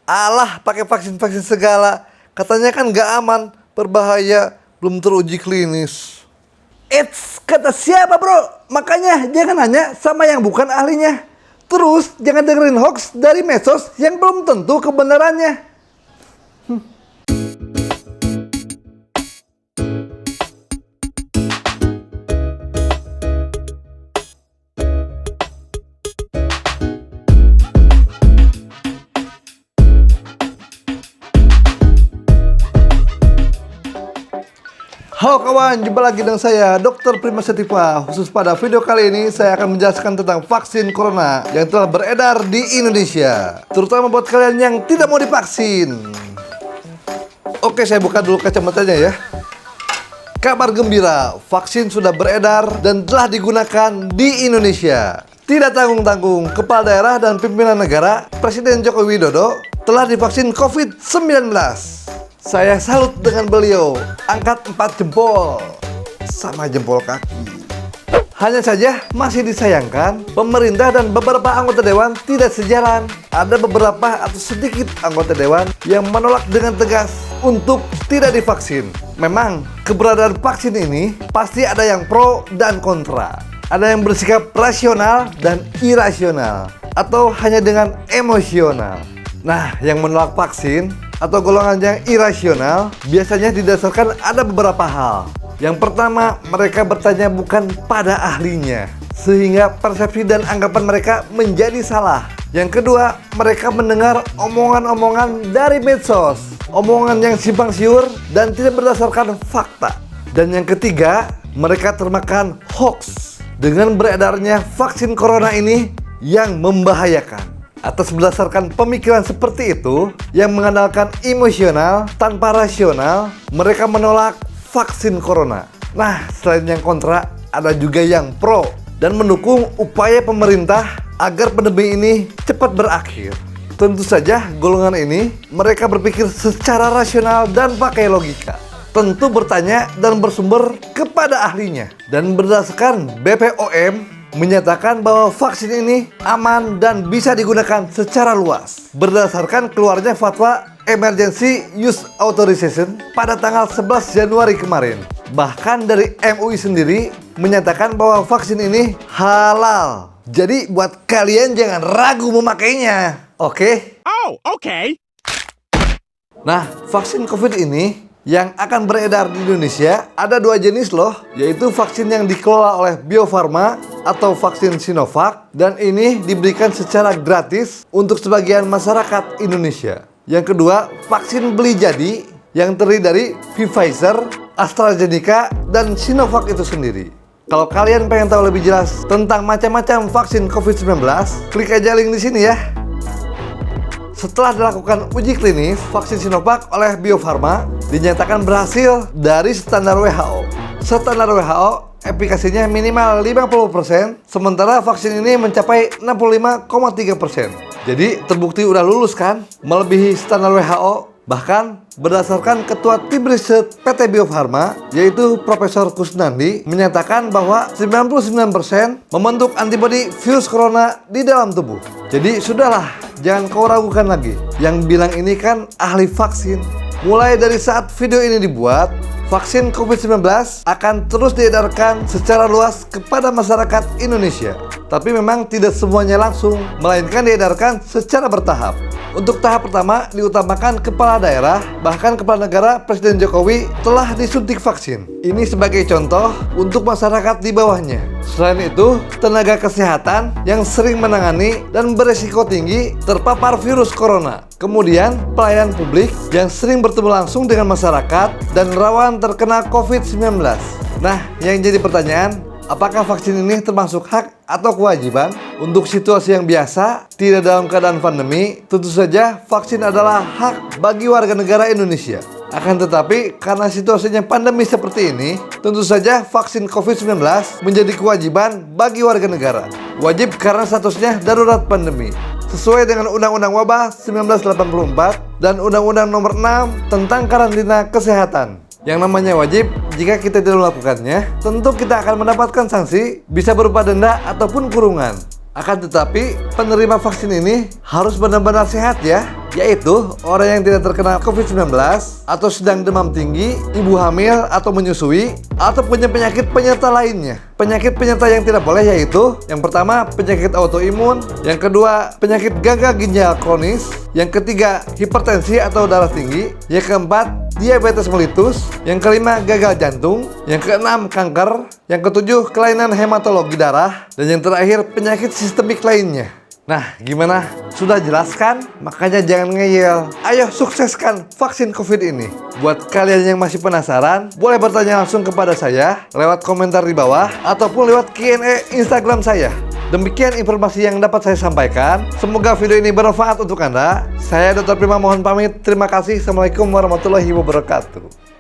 Alah, pakai vaksin-vaksin segala. Katanya kan nggak aman, berbahaya, belum teruji klinis. Eits, kata siapa bro? Makanya jangan nanya sama yang bukan ahlinya. Terus jangan dengerin hoax dari medsos yang belum tentu kebenarannya. Halo kawan, jumpa lagi dengan saya Dr. Prima Setiva. Khusus pada video kali ini saya akan menjelaskan tentang vaksin corona yang telah beredar di Indonesia, terutama buat kalian yang tidak mau divaksin. Oke, saya buka dulu kacamatanya ya. Kabar gembira, vaksin sudah beredar dan telah digunakan di Indonesia. Tidak tanggung-tanggung, kepala daerah dan pimpinan negara Presiden Joko Widodo telah divaksin COVID-19. Saya salut dengan beliau, angkat 4 jempol sama jempol kaki. Hanya saja masih disayangkan pemerintah dan beberapa anggota dewan tidak sejalan. Ada beberapa atau sedikit anggota dewan yang menolak dengan tegas untuk tidak divaksin. Memang keberadaan vaksin ini pasti ada yang pro dan kontra. Ada yang bersikap rasional dan irasional atau hanya dengan emosional. Nah, yang menolak vaksin atau golongan yang irasional biasanya didasarkan ada beberapa hal. Yang pertama, mereka bertanya bukan pada ahlinya, sehingga persepsi dan anggapan mereka menjadi salah. Yang kedua, mereka mendengar omongan-omongan dari medsos, omongan yang simpang siur dan tidak berdasarkan fakta. Dan yang ketiga, mereka termakan hoax dengan beredarnya vaksin corona ini yang membahayakan. Atas berdasarkan pemikiran seperti itu yang mengandalkan emosional tanpa rasional, mereka menolak vaksin corona. Nah, selain yang kontra, ada juga yang pro dan mendukung upaya pemerintah agar pandemi ini cepat berakhir. Tentu saja golongan ini mereka berpikir secara rasional dan pakai logika. Tentu bertanya dan bersumber kepada ahlinya. Dan berdasarkan BPOM menyatakan bahwa vaksin ini aman dan bisa digunakan secara luas berdasarkan keluarnya fatwa Emergency Use Authorization pada tanggal 11 Januari kemarin. Bahkan dari MUI sendiri menyatakan bahwa vaksin ini halal. Jadi buat kalian jangan ragu memakainya. Oke? Oh, okay. Nah, vaksin COVID ini yang akan beredar di Indonesia ada 2 jenis loh, yaitu vaksin yang dikelola oleh Bio Farma atau vaksin Sinovac, dan ini diberikan secara gratis untuk sebagian masyarakat Indonesia. Yang kedua, vaksin beli jadi yang terdiri dari Pfizer, AstraZeneca, dan Sinovac itu sendiri. Kalau kalian pengen tahu lebih jelas tentang macam-macam vaksin COVID-19, klik aja link di sini ya. Setelah dilakukan uji klinis, vaksin Sinovac oleh Bio Farma dinyatakan berhasil dari standar WHO. Standar WHO efikasinya minimal 50%, sementara vaksin ini mencapai 65,3%. Jadi terbukti udah lulus kan, melebihi standar WHO. Bahkan berdasarkan Ketua Tim Riset PT Bio Farma, yaitu Profesor Kusnandi, menyatakan bahwa 99% membentuk antibodi virus corona di dalam tubuh. Jadi sudahlah, jangan kau ragukan lagi. Yang bilang ini kan ahli vaksin. Mulai dari saat video ini dibuat, vaksin COVID-19 akan terus diedarkan secara luas kepada masyarakat Indonesia. Tapi memang tidak semuanya langsung, melainkan diedarkan secara bertahap. Untuk tahap pertama diutamakan kepala daerah, bahkan kepala negara Presiden Jokowi telah disuntik vaksin. Ini sebagai contoh untuk masyarakat di bawahnya. Selain itu, tenaga kesehatan yang sering menangani dan beresiko tinggi terpapar virus corona. Kemudian, pelayan publik yang sering bertemu langsung dengan masyarakat dan rawan terkena COVID-19. Nah, yang jadi pertanyaan, apakah vaksin ini termasuk hak atau kewajiban? Untuk situasi yang biasa, tidak dalam keadaan pandemi, tentu saja vaksin adalah hak bagi warga negara Indonesia. Akan tetapi, karena situasinya pandemi seperti ini, tentu saja vaksin COVID-19 menjadi kewajiban bagi warga negara. Wajib karena statusnya darurat pandemi, sesuai dengan Undang-Undang Wabah 1984 dan Undang-Undang Nomor 6 tentang karantina kesehatan. Yang namanya wajib, jika kita tidak melakukannya, tentu kita akan mendapatkan sanksi, bisa berupa denda ataupun kurungan. Akan tetapi, penerima vaksin ini harus benar-benar sehat ya. yaitu orang yang tidak terkena COVID-19 atau sedang demam tinggi, ibu hamil atau menyusui, atau punya penyakit penyerta lainnya. Penyakit penyerta yang tidak boleh yaitu yang pertama penyakit autoimun, yang kedua penyakit gagal ginjal kronis, yang ketiga hipertensi atau darah tinggi, yang keempat diabetes mellitus, yang kelima gagal jantung, yang keenam kanker, yang ketujuh kelainan hematologi darah, dan yang terakhir penyakit sistemik lainnya. Nah, gimana? Sudah jelaskan? Makanya jangan ngeyel. Ayo sukseskan vaksin COVID ini. Buat kalian yang masih penasaran, boleh bertanya langsung kepada saya lewat komentar di bawah ataupun lewat Q&A Instagram saya. Demikian informasi yang dapat saya sampaikan. Semoga video ini bermanfaat untuk Anda. Saya Dr. Prima mohon pamit. Terima kasih. Assalamualaikum warahmatullahi wabarakatuh.